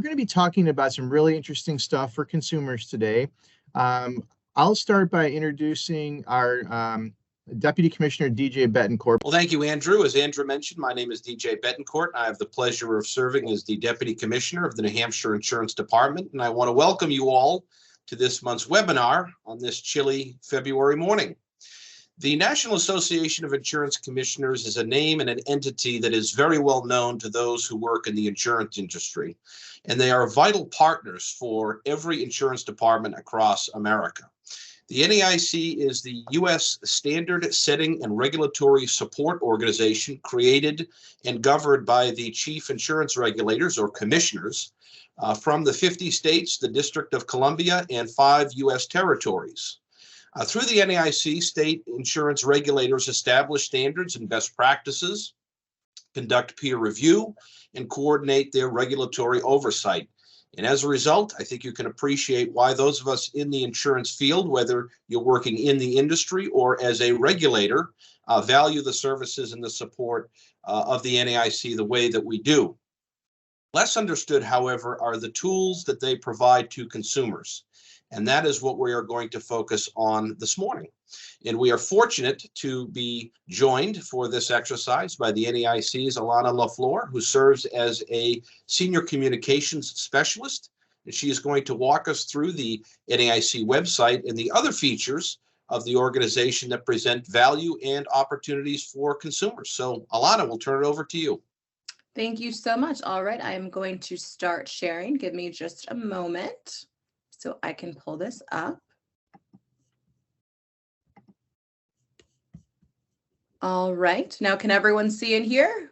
going to be talking about some really interesting stuff for consumers today. I'll start by introducing our Deputy Commissioner, DJ Bettencourt. Well, thank you, Andrew. As Andrew mentioned, my name is DJ Bettencourt. I have the pleasure of serving as the Deputy Commissioner of the New Hampshire Insurance Department, and I want to welcome you all to this month's webinar on this chilly February morning. The National Association of Insurance Commissioners is a name and an entity that is very well known to those who work in the insurance industry, and they are vital partners for every insurance department across America. The NAIC is the U.S. standard setting and regulatory support organization created and governed by the chief insurance regulators or commissioners from the 50 states, the District of Columbia, and 5 U.S. territories. Through the NAIC, state insurance regulators establish standards and best practices, conduct peer review, and coordinate their regulatory oversight. And as a result, I think you can appreciate why those of us in the insurance field, whether you're working in the industry or as a regulator, value the services and the support of the NAIC the way that we do. Less understood, however, are the tools that they provide to consumers. And that is what we are going to focus on this morning. And we are fortunate to be joined for this exercise by the NAIC's Alana LaFlore, who serves as a senior communications specialist. And she is going to walk us through the NAIC website and the other features of the organization that present value and opportunities for consumers. So Alana, we'll turn it over to you. Thank you so much. All right, I am going to start sharing. Give me just a moment so I can pull this up. All right, now can everyone see in here?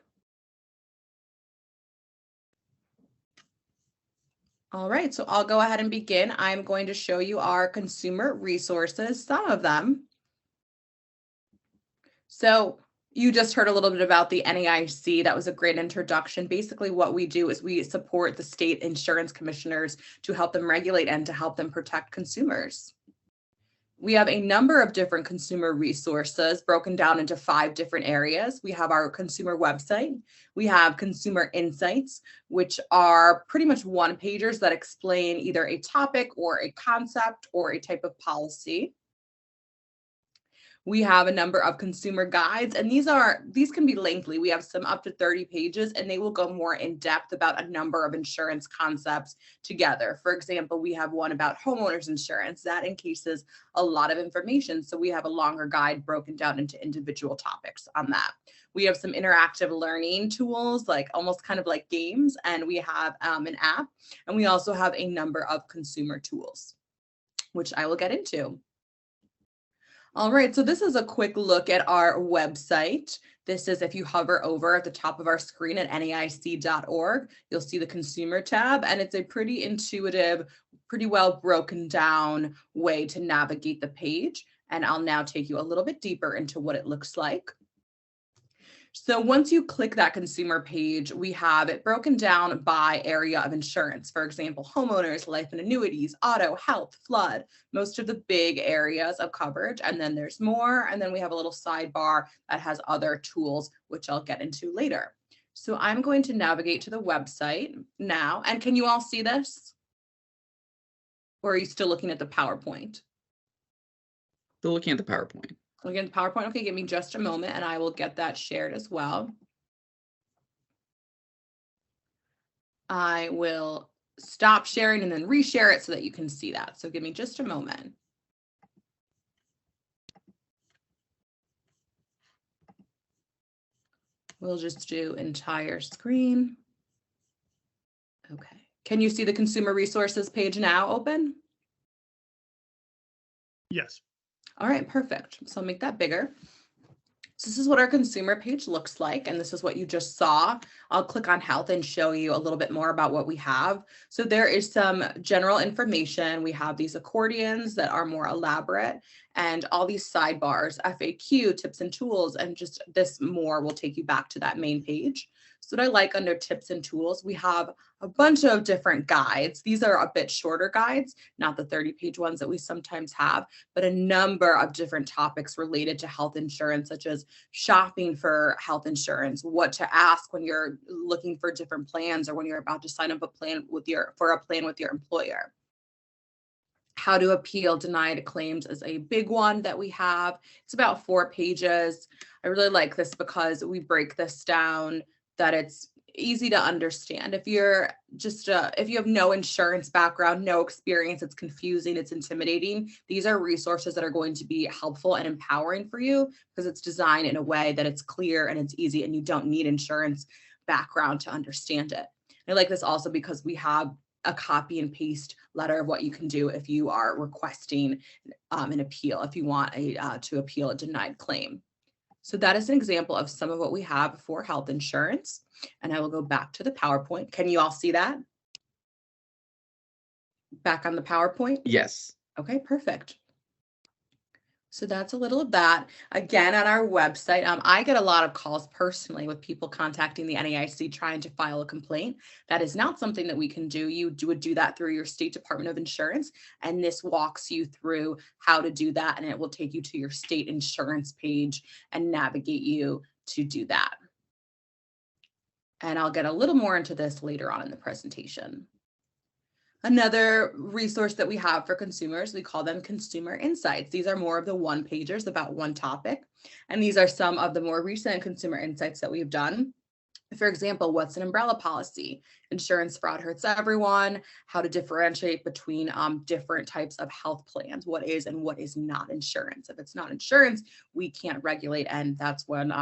All right, so I'll go ahead and begin. I'm going to show you our consumer resources, some of them. So you just heard a little bit about the NAIC. That was a great introduction. Basically, what we do is we support the state insurance commissioners to help them regulate and to help them protect consumers. We have a number of different consumer resources broken down into 5 different areas. We have our consumer website. We have consumer insights, which are pretty much one-pagers that explain either a topic or a concept or a type of policy. We have a number of consumer guides, and these can be lengthy. We have some up to 30 pages, and they will go more in depth about a number of insurance concepts together. For example, we have one about homeowners insurance that encases a lot of information. So we have a longer guide broken down into individual topics on that. We have some interactive learning tools, like almost kind of like games, and we have an app, and we also have a number of consumer tools, which I will get into. All right, so this is a quick look at our website. This is if you hover over at the top of our screen at NAIC.org, you'll see the consumer tab, and it's a pretty intuitive, pretty well broken down way to navigate the page. And I'll now take you a little bit deeper into what it looks like. So once you click that consumer page, we have it broken down by area of insurance. For example, homeowners, life and annuities, auto, health, flood, most of the big areas of coverage. And then there's more. And then we have a little sidebar that has other tools, which I'll get into later. So I'm going to navigate to the website now. And can you all see this? Or are you still looking at the PowerPoint? Still looking at the PowerPoint. Looking at the PowerPoint. Okay, give me just a moment and I will get that shared as well. I will stop sharing and then reshare it so that you can see that. So give me just a moment. We'll just do entire screen. Okay. Can you see the consumer resources page now open? Yes. All right, perfect. So I'll make that bigger. So this is what our consumer page looks like, and this is what you just saw. I'll click on health and show you a little bit more about what we have. So there is some general information. We have these accordions that are more elaborate, and all these sidebars, FAQ, tips and tools, and just this more will take you back to that main page. So what I like under tips and tools, we have a bunch of different guides. These are a bit shorter guides, not the 30-page ones that we sometimes have, but a number of different topics related to health insurance, such as shopping for health insurance, what to ask when you're looking for different plans or when you're about to sign up a plan with your employer. How to appeal denied claims is a big one that we have. It's about 4 pages. I really like this because we break this down that it's easy to understand. If you're just if you have no insurance background, no experience, it's confusing, it's intimidating, these are resources that are going to be helpful and empowering for you because it's designed in a way that it's clear and it's easy and you don't need insurance background to understand it. And I like this also because we have a copy and paste letter of what you can do if you are requesting an appeal, if you want to appeal a denied claim. So that is an example of some of what we have for health insurance. And I will go back to the PowerPoint. Can you all see that? Back on the PowerPoint? Yes. Okay, perfect. So that's a little of that. Again, on our website, I get a lot of calls personally with people contacting the NAIC trying to file a complaint. That is not something that we can do. You would do that through your state Department of Insurance, and this walks you through how to do that, and it will take you to your state insurance page and navigate you to do that. And I'll get a little more into this later on in the presentation. Another resource that we have for consumers, we call them consumer insights. These are more of the one-pagers about one topic. And these are some of the more recent consumer insights that we've done. For example, what's an umbrella policy? Insurance fraud hurts everyone. How to differentiate between different types of health plans. What is and what is not insurance? If it's not insurance, we can't regulate, and that's when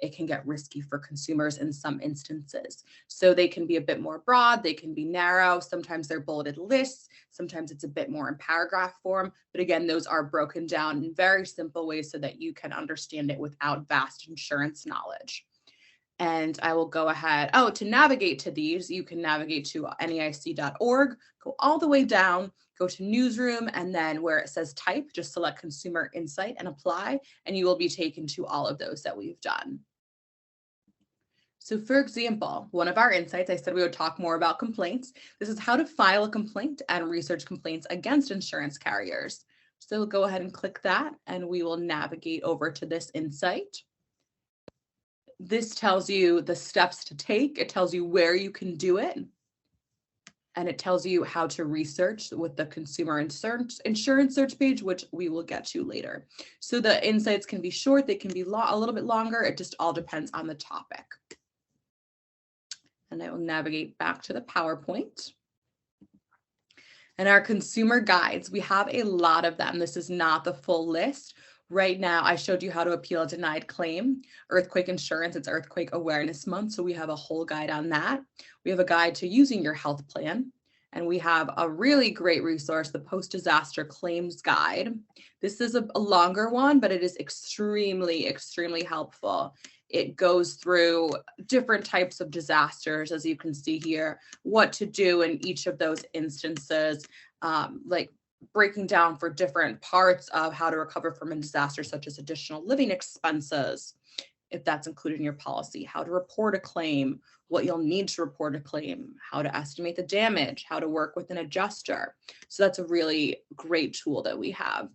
it can get risky for consumers in some instances. So they can be a bit more broad, they can be narrow, sometimes they're bulleted lists, sometimes it's a bit more in paragraph form. But again, those are broken down in very simple ways so that you can understand it without vast insurance knowledge. And I will go ahead. Oh, to navigate to these, you can navigate to NAIC.org, go all the way down, go to newsroom, and then where it says type, just select consumer insight and apply, and you will be taken to all of those that we've done. So for example, one of our insights, I said we would talk more about complaints. This is how to file a complaint and research complaints against insurance carriers. So we'll go ahead and click that, and we will navigate over to this insight. This tells you the steps to take. It tells you where you can do it. And it tells you how to research with the consumer insurance search page, which we will get to later. So the insights can be short, they can be a little bit longer. It just all depends on the topic. And I will navigate back to the PowerPoint. And our consumer guides, we have a lot of them. This is not the full list. Right now, I showed you how to appeal a denied claim. Earthquake insurance, it's Earthquake Awareness Month, so we have a whole guide on that. We have a guide to using your health plan, and we have a really great resource, the Post-Disaster Claims Guide. This is a longer one, but it is extremely, extremely helpful. It goes through different types of disasters, as you can see here, what to do in each of those instances, like breaking down for different parts of how to recover from a disaster, such as additional living expenses, if that's included in your policy, how to report a claim, what you'll need to report a claim, how to estimate the damage, how to work with an adjuster. So that's a really great tool that we have.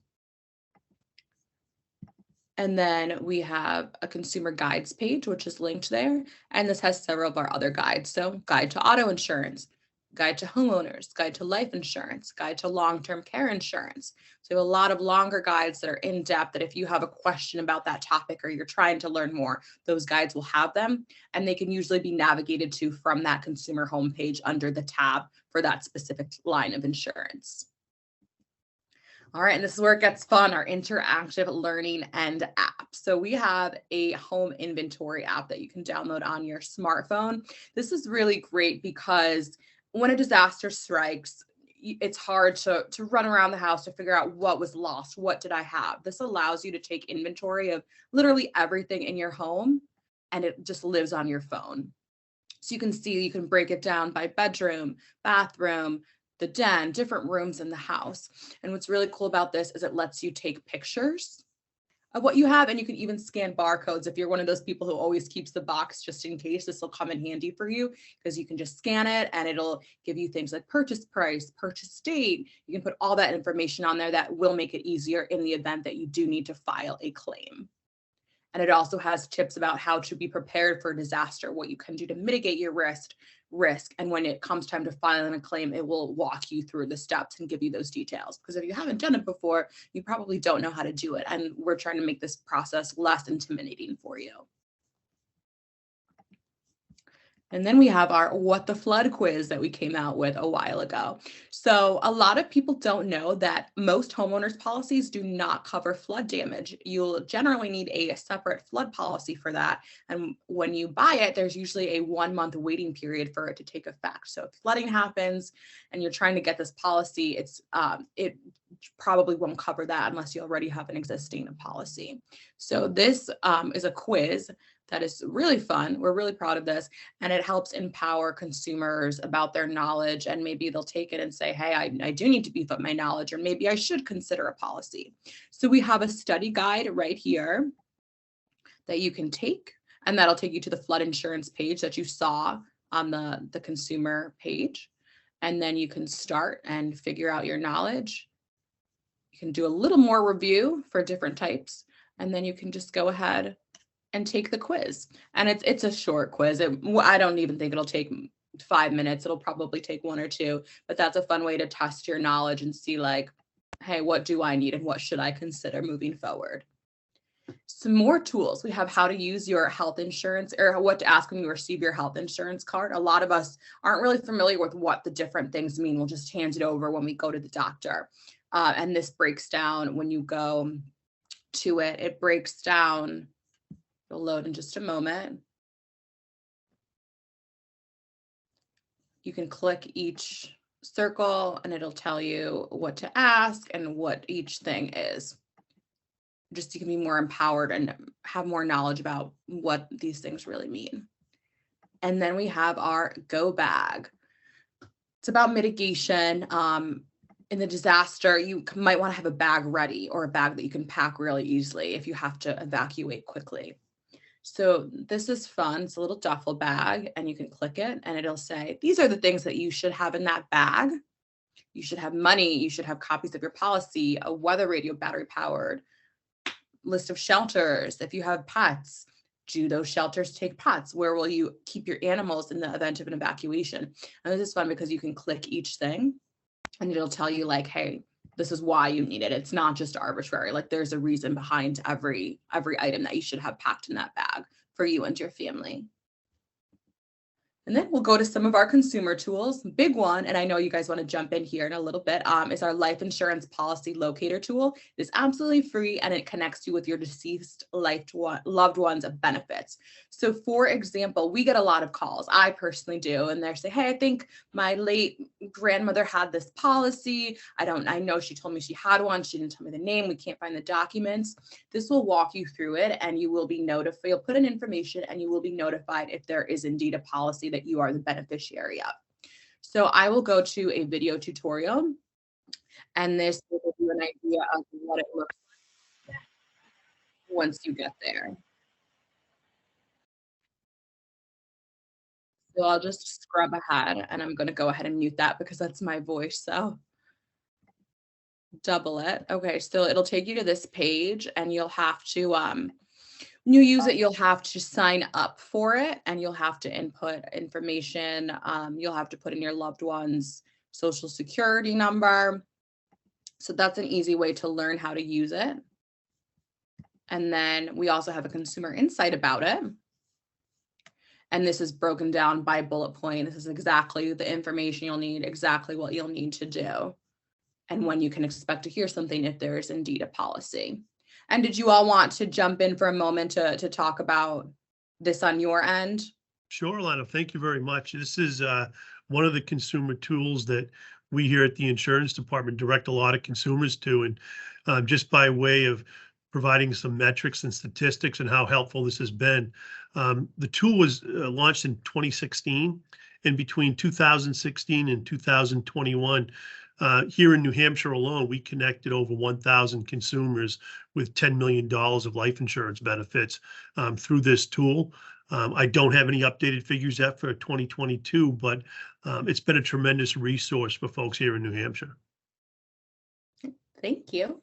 And then we have a consumer guides page, which is linked there. And this has several of our other guides. So guide to auto insurance, guide to homeowners, guide to life insurance, guide to long-term care insurance. So we have a lot of longer guides that are in depth that if you have a question about that topic or you're trying to learn more, those guides will have them, and they can usually be navigated to from that consumer homepage under the tab for that specific line of insurance. All right, and this is where it gets fun, our interactive learning and app. So we have a home inventory app that you can download on your smartphone. This is really great because when a disaster strikes, it's hard to run around the house to figure out what was lost, what did I have. This allows you to take inventory of literally everything in your home, and it just lives on your phone. So you can see, you can break it down by bedroom, bathroom, the den, different rooms in the house. And what's really cool about this is it lets you take pictures of what you have, and you can even scan barcodes. If you're one of those people who always keeps the box just in case, this will come in handy for you, because you can just scan it and it'll give you things like purchase price, purchase date. You can put all that information on there that will make it easier in the event that you do need to file a claim. And it also has tips about how to be prepared for disaster, what you can do to mitigate your risk. And when it comes time to filing a claim, it will walk you through the steps and give you those details. Because if you haven't done it before, you probably don't know how to do it. And we're trying to make this process less intimidating for you. And then we have our What the Flood quiz that we came out with a while ago. So a lot of people don't know that most homeowners policies do not cover flood damage. You'll generally need a separate flood policy for that. And when you buy it, there's usually a 1-month waiting period for it to take effect. So if flooding happens and you're trying to get this policy, it probably won't cover that unless you already have an existing policy. So this is a quiz that is really fun. We're really proud of this, and it helps empower consumers about their knowledge, and maybe they'll take it and say, hey, I do need to beef up my knowledge, or maybe I should consider a policy. So we have a study guide right here that you can take, and that'll take you to the flood insurance page that you saw on the consumer page. And then you can start and figure out your knowledge. You can do a little more review for different types, and then you can just go ahead and take the quiz. And it's a short quiz. I don't even think it'll take 5 minutes. It'll probably take 1 or 2, but that's a fun way to test your knowledge and see like, hey, what do I need and what should I consider moving forward? Some more tools. We have how to use your health insurance, or what to ask when you receive your health insurance card. A lot of us aren't really familiar with what the different things mean. We'll just hand it over when we go to the doctor. And this breaks down when you go to it. It breaks down. It'll load in just a moment. You can click each circle and it'll tell you what to ask and what each thing is. Just so you can be more empowered and have more knowledge about what these things really mean. And then we have our go bag. It's about mitigation. In the disaster, you might want to have a bag ready, or a bag that you can pack really easily if you have to evacuate quickly. So this is fun. It's a little duffel bag, and you can click it and it'll say, these are the things that you should have in that bag. You should have money. You should have copies of your policy, a weather radio, battery powered, list of shelters. If you have pets, do those shelters take pets? Where will you keep your animals in the event of an evacuation? And this is fun because you can click each thing and it'll tell you like, hey, this is why you need it. It's not just arbitrary. Like there's a reason behind every item that you should have packed in that bag for you and your family. And then we'll go to some of our consumer tools. Big one, and I know you guys want to jump in here in a little bit, is our life insurance policy locator tool. It is absolutely free, and it connects you with your deceased loved ones' benefits. So for example, we get a lot of calls. I personally do, and they say, hey, I think my late grandmother had this policy. I know she told me she had one. She didn't tell me the name. We can't find the documents. This will walk you through it, and you will be notified. You'll put in information, and you will be notified if there is indeed a policy that you are the beneficiary of. So I will go to a video tutorial, and this will give you an idea of what it looks like once you get there. So I'll just scrub ahead, and I'm going to go ahead and mute that because that's my voice. So double it. Okay, so it'll take you to this page, and you'll have to when you use it, you'll have to sign up for it, and you'll have to input information. You'll have to put in your loved one's social security number. So that's an easy way to learn how to use it. And then we also have a consumer insight about it. And this is broken down by bullet point. This is exactly the information you'll need, exactly what you'll need to do, and when you can expect to hear something if there is indeed a policy. And did you all want to jump in for a moment to talk about this on your end? Sure, Alana. Thank you very much. This is one of the consumer tools that we here at the insurance department direct a lot of consumers to. And just by way of providing some metrics and statistics and how helpful this has been, the tool was launched in 2016. And between 2016 and 2021, here in New Hampshire alone, we connected over 1,000 consumers with $10 million of life insurance benefits through this tool. I don't have any updated figures yet for 2022, but it's been a tremendous resource for folks here in New Hampshire. Thank you.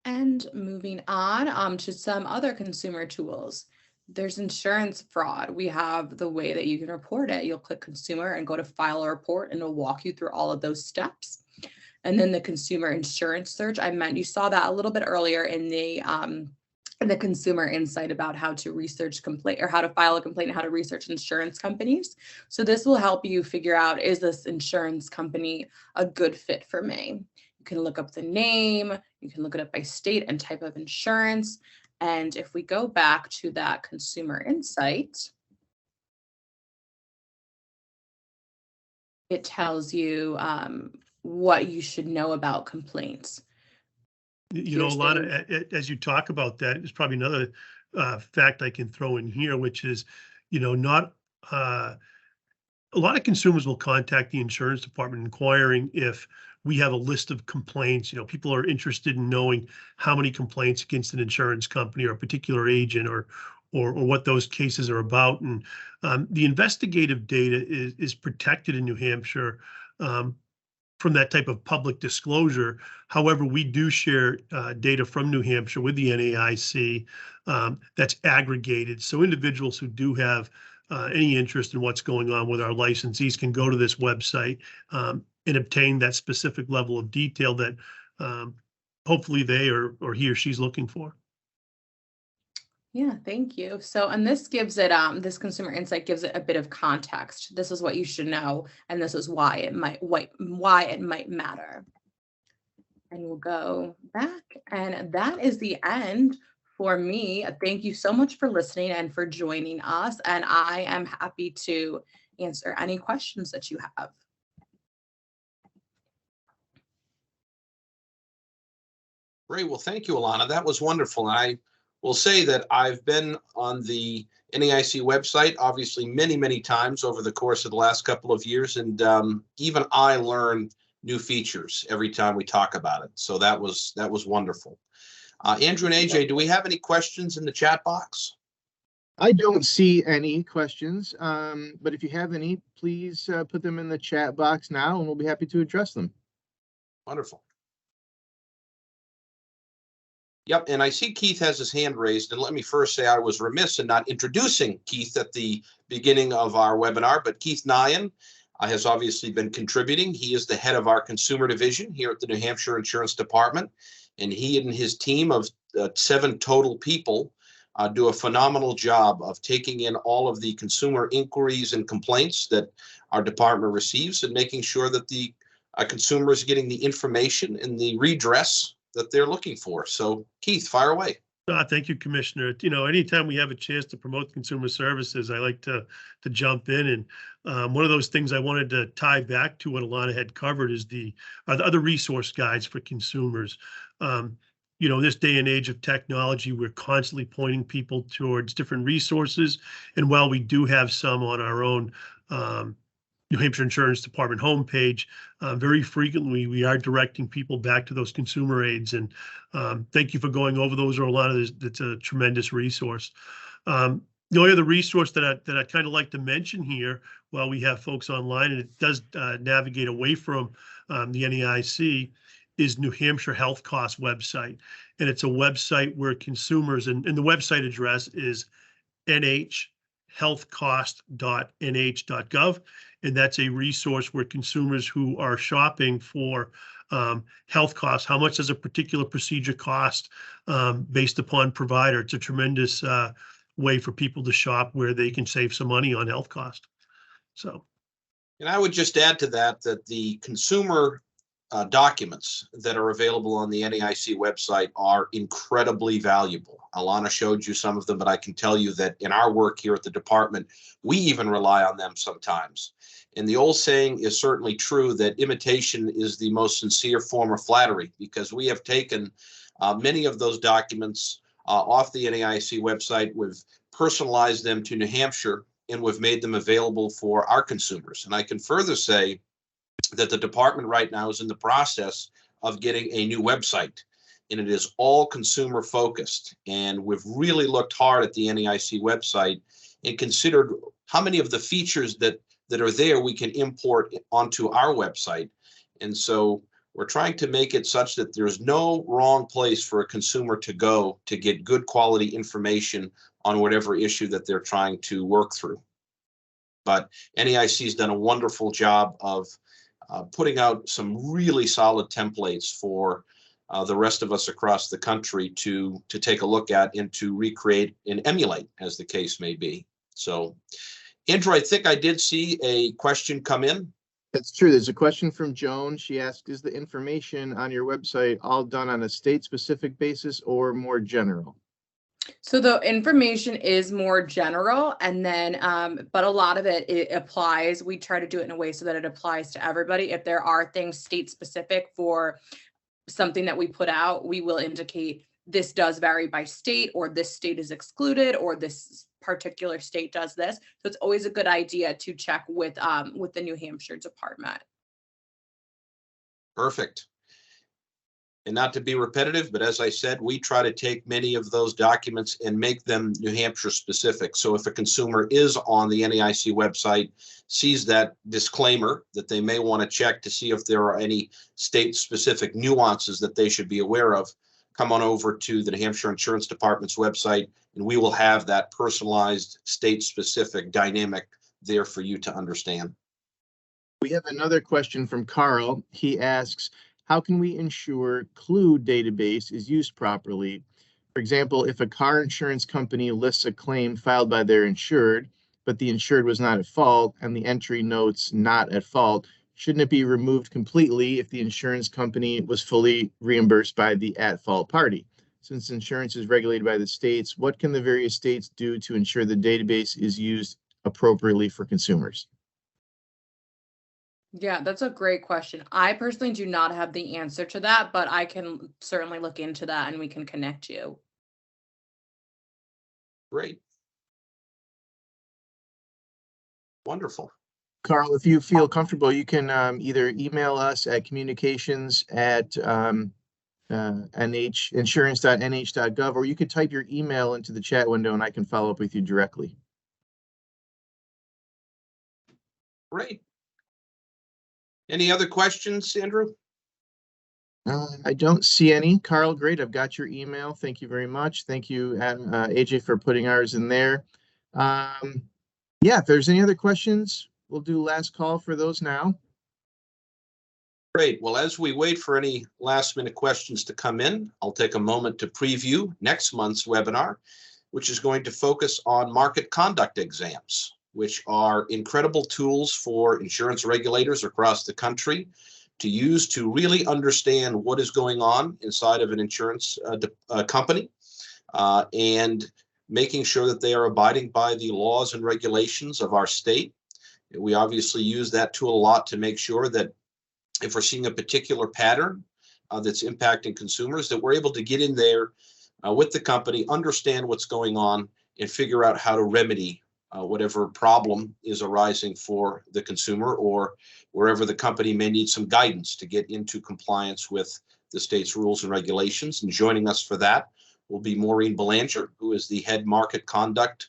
And moving on to some other consumer tools. There's insurance fraud. We have the way that you can report it. You'll click consumer and go to file a report, and it'll walk you through all of those steps. And then the consumer insurance search, you saw that a little bit earlier in the consumer insight about how to research complaint, or how to file a complaint, and how to research insurance companies. So this will help you figure out, is this insurance company a good fit for me? You can look up the name, you can look it up by state and type of insurance. And if we go back to that consumer insight, it tells you what you should know about complaints. You know, Alana, as you talk about that, there's probably another fact I can throw in here, which is, you know, not a lot of consumers will contact the insurance department inquiring if we have a list of complaints. You know, people are interested in knowing how many complaints against an insurance company or a particular agent, or what those cases are about. And the investigative data is protected in New Hampshire from that type of public disclosure. However, we do share data from New Hampshire with the NAIC that's aggregated. So individuals who do have any interest in what's going on with our licensees can go to this website and obtain that specific level of detail that hopefully they or he or she's looking for. Yeah, thank you. So, and this gives it, this consumer insight gives it a bit of context. This is what you should know, and this is why it might matter. And we'll go back, and that is the end for me. Thank you so much for listening and for joining us. And I am happy to answer any questions that you have. Great. Well, thank you, Alana. That was wonderful. And I will say that I've been on the NAIC website, obviously, many, many times over the course of the last couple of years. And even I learn new features every time we talk about it. So that was wonderful. Andrew and AJ, do we have any questions in the chat box? I don't see any questions, but if you have any, please put them in the chat box now, and we'll be happy to address them. Wonderful. Yep, and I see Keith has his hand raised, and let me first say I was remiss in not introducing Keith at the beginning of our webinar, but Keith Nyhan has obviously been contributing. He is the head of our consumer division here at the New Hampshire Insurance Department, and he and his team of 7 total people do a phenomenal job of taking in all of the consumer inquiries and complaints that our department receives and making sure that the consumer is getting the information and the redress that they're looking for. So Keith, fire away. Thank you, Commissioner. You know, anytime we have a chance to promote consumer services, I like to jump in. And one of those things I wanted to tie back to what Alana had covered is the other resource guides for consumers. You know, in this day and age of technology, we're constantly pointing people towards different resources. And while we do have some on our own New Hampshire Insurance Department homepage, very frequently we are directing people back to those consumer aids. And thank you for going over those, Alana. That's a tremendous resource. The only other resource that I kind of like to mention here, while we have folks online, and it does navigate away from the NAIC, is New Hampshire Health Cost website. And it's a website where consumers, and the website address is nhhealthcost.nh.gov. And that's a resource where consumers who are shopping for health costs, how much does a particular procedure cost based upon provider? It's a tremendous way for people to shop where they can save some money on health cost. So, and I would just add to that the consumer documents that are available on the NAIC website are incredibly valuable. Alana showed you some of them, but I can tell you that in our work here at the department, we even rely on them sometimes. And the old saying is certainly true that imitation is the most sincere form of flattery, because we have taken many of those documents off the NAIC website. We've personalized them to New Hampshire and we've made them available for our consumers. And I can further say that the department right now is in the process of getting a new website, and it is all consumer focused. And we've really looked hard at the NAIC website and considered how many of the features that are there we can import onto our website. And so we're trying to make it such that there's no wrong place for a consumer to go to get good quality information on whatever issue that they're trying to work through. But NAIC has done a wonderful job of putting out some really solid templates for the rest of us across the country to take a look at and to recreate and emulate, as the case may be. So, Andrew, I think I did see a question come in. That's true. There's a question from Joan. She asked, is the information on your website all done on a state-specific basis or more general? So the information is more general, and then, but a lot of it applies. We try to do it in a way so that it applies to everybody. If there are things state-specific for something that we put out, we will indicate this does vary by state, or this state is excluded, or this particular state does this. So it's always a good idea to check with the New Hampshire department. Perfect. And not to be repetitive, but as I said, we try to take many of those documents and make them New Hampshire specific. So if a consumer is on the NAIC website, sees that disclaimer that they may want to check to see if there are any state specific nuances that they should be aware of, come on over to the New Hampshire Insurance Department's website, and we will have that personalized state specific dynamic there for you to understand. We have another question from Carl. He asks, how can we ensure Clue database is used properly? For example, if a car insurance company lists a claim filed by their insured, but the insured was not at fault and the entry notes not at fault, shouldn't it be removed completely if the insurance company was fully reimbursed by the at-fault party? Since insurance is regulated by the states, what can the various states do to ensure the database is used appropriately for consumers? Yeah, that's a great question. I personally do not have the answer to that, but I can certainly look into that and we can connect you. Great. Wonderful. Carl, if you feel comfortable, you can either email us at communications@insurance.nh.gov, or you could type your email into the chat window and I can follow up with you directly. Great. Any other questions, Andrew? I don't see any. Carl, great. I've got your email. Thank you very much. Thank you, AJ, for putting ours in there. Yeah, if there's any other questions, we'll do last call for those now. Great. Well, as we wait for any last minute questions to come in, I'll take a moment to preview next month's webinar, which is going to focus on market conduct exams, which are incredible tools for insurance regulators across the country to use to really understand what is going on inside of an insurance company and making sure that they are abiding by the laws and regulations of our state. We obviously use that tool a lot to make sure that if we're seeing a particular pattern that's impacting consumers, that we're able to get in there with the company, understand what's going on, and figure out how to remedy whatever problem is arising for the consumer, or wherever the company may need some guidance to get into compliance with the state's rules and regulations. And joining us for that will be Maureen Belanger, who is the head market conduct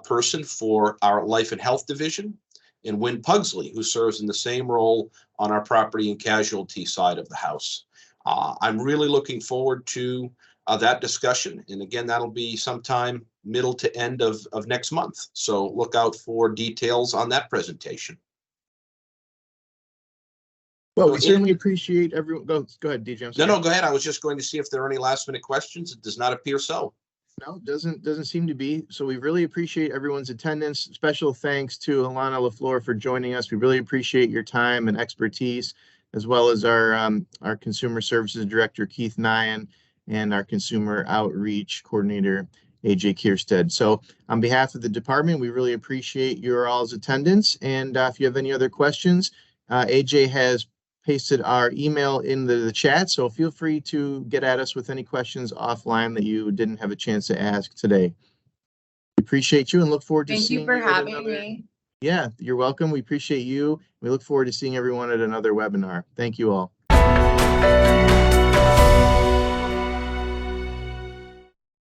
person for our life and health division, and Wynn Pugsley, who serves in the same role on our property and casualty side of the house. I'm really looking forward to that discussion. And again, that'll be sometime middle to end of next month. So look out for details on that presentation. Well, we certainly appreciate everyone. Go ahead, DJ. No, go ahead. I was just going to see if there are any last minute questions. It does not appear so. No, doesn't seem to be. So we really appreciate everyone's attendance. Special thanks to Alana LaFlore for joining us. We really appreciate your time and expertise, as well as our Consumer Services Director, Keith Nyhan, and our Consumer Outreach Coordinator, AJ Kierstead. So on behalf of the department, we really appreciate your all's attendance. And if you have any other questions, AJ has pasted our email in the chat, so feel free to get at us with any questions offline that you didn't have a chance to ask today. We appreciate you and look forward to Thank seeing you for at having another. me. Yeah, you're welcome. We appreciate you. We look forward to seeing everyone at another webinar. Thank you all.